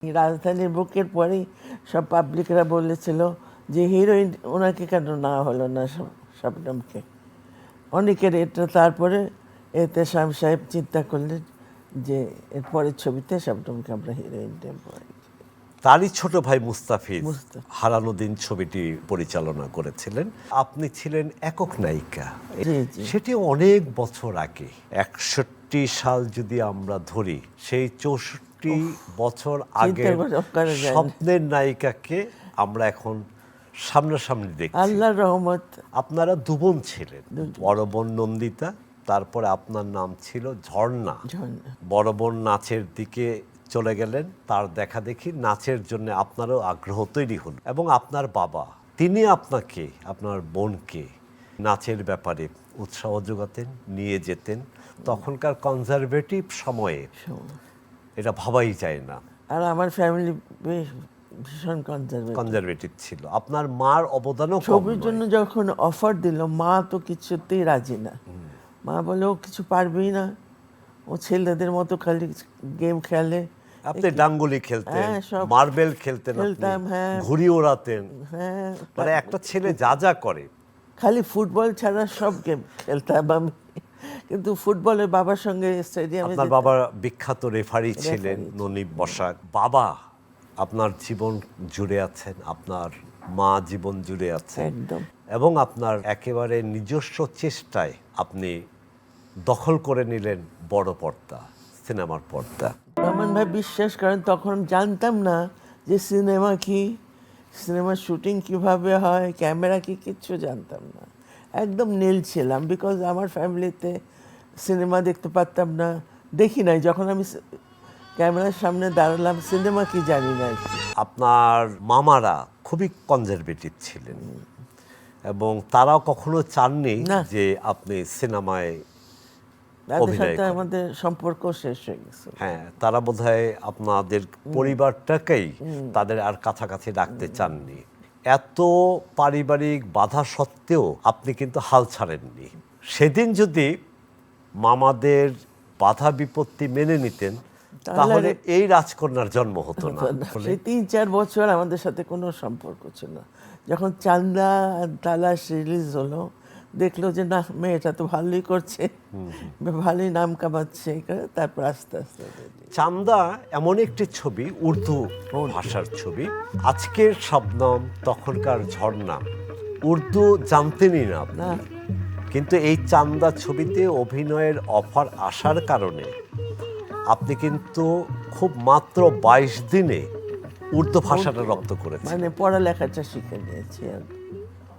রাজধানীর বুকের পরেই সব পাবলিকরা বলেছিল যে হিরোইন ওনাকে কেন না হলো না শবনমকে। অনেকের এটা তারপরে এতে শাম সাহেব চিন্তা করলেন যে এর পরের ছবিতে শবনমকে আমরা হিরোইন দেব। তারই ছোট ভাই মুস্তাফিজ মুস্তাফিজ। হারানো দিন ছবিটি পরিচালনা করেছিলেন। আপনি ছিলেন একক নায়িকা। জি, জি। সেটি অনেক বছর আগে, 61 সাল যদি আমরা ধরি, সেই 64 বছর আগে করা যায় না। স্বপ্নের নায়িকাকে আমরা এখন সামনাসামনি দেখছি। আল্লাহর রহমত। আপনারা দুবোন ছিলেন, বড় বোন নন্দিতা, তারপরে আপনার নাম ছিল ঝর্ণা। বড় বোন নাচের দিকে চলে গেলেন, তার দেখা দেখি নাচের জন্য আপনারও আগ্রহ তৈরি হল এবং আপনার বাবা তিনি আপনাকে, আপনার বোনকে নাচের ব্যাপারে উৎসাহ যোগাতেন, নিয়ে যেতেন। তখনকার কনজারভেটিভ সময়ে এটা ভাবাই যায় না। আর আমার ফ্যামিলি ভীষণ কনজারভেটিভ ছিল। আপনার মার অবদানও কম ছবির নয়। জন্য যখন অফার দিল, মা তো কিছুতেই রাজি না। মা বলে ও কিছু পারবেই না, ও ছেলেদের মতো খালি গেম খেলে। আপনি ডাঙ্গুলি খেলতেন, হ্যাঁ, সব মার্বেল খেলতেন, খেলতাম, হ্যাঁ। ঘুড়ি ওড়াতেন। হ্যাঁ, মানে একটা ছেলে যা যা করে। খালি ফুটবল ছাড়া সব গেম খেলতাম আমি। কিন্তু ফুটবলে বাবার সঙ্গে স্টেডিয়ামে আপনার বাবা বিখ্যাত রেফারি ছিলেন, ননিব বসাক। বাবা আপনার জীবন জুড়ে আছেন, আপনার মা জীবন জুড়ে আছেন একদম। এবং আপনার একেবারে নিজস্ব চেষ্টায় আপনি দখল করে নিলেন বড় পর্দা, সিনেমার পর্দা। রহমান ভাই বিশ্বাস করেন, তখন জানতাম না যে সিনেমা কি, সিনেমার শুটিং কিভাবে হয়, ক্যামেরা কি, কিচ্ছু জানতাম না। একদম নীল ছিলাম, বিকজ আমার ফ্যামিলিতে সিনেমা দেখতে পারতাম না, দেখি নাই। যখন আমি ক্যামেরার সামনে দাঁড়ালাম, সিনেমা কি জানি না। আপনার মামারা খুবই কনজারভেটিভ ছিলেন এবং তারাও কখনো চাননি যে আপনি সিনেমায় তাদের সাথে আমাদের সম্পর্ক শেষ হয়ে গেছে। হ্যাঁ, তারা বোধহয় আপনাদের পরিবারটাকেই তাদের আর কাছাকাছি রাখতে চাননি। এত পারিবারিক বাধা সত্ত্বেও আপনি কিন্তু হাল ছাড়েননি। সেদিন যদি মামাদের বাধা বিপত্তি মেনে নিতেন, তাহলে এই রাজকন্যার জন্ম হতো না। সেই 3-4 বছর আমাদের সাথে কোনো সম্পর্ক ছিল না। যখন চান্দা তালাশ রিলিজ হলো, দেখলো যে না, মেয়েটা তো ভালোই করছে, ভালোই নাম কামাচ্ছে, তারপর আস্তে আস্তে। চান্দা এমন একটি ছবি, উর্দু ভাষার ছবি। আজকের শবনম, তখনকার ঝর্ণা, উর্দু জানতেনই না আপনি। কিন্তু এই চান্দা ছবিতে অভিনয়ের অফার আসার কারণে আপনি কিন্তু খুব মাত্র 22 দিনে উর্দু ভাষাটা রপ্ত করেছেন। মানে পড়ালেখাটা শিখে নিয়েছি আর